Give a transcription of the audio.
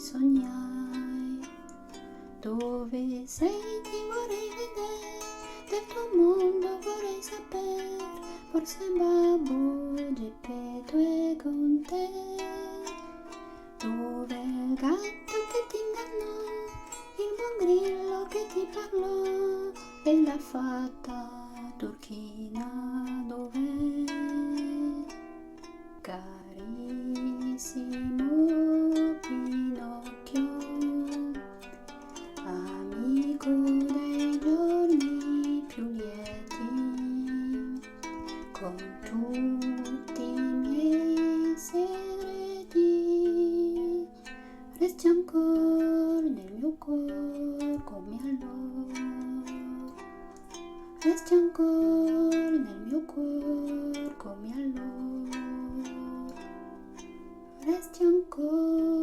sognai. Dove sei ti vorrei vedere, del tuo mondo vorrei sapere, forse Babbo Geppetto è con te. Dove il gatto che ti ingannò, il buon grillo che ti parlò, e la fata turchina dov'è? Carissimo Pinocchio, amico dei giorni più lieti, con tutti i miei segreti, resti ancora nel mio cuore come allora, resti ancora nel mio cuore come allora, resti ancora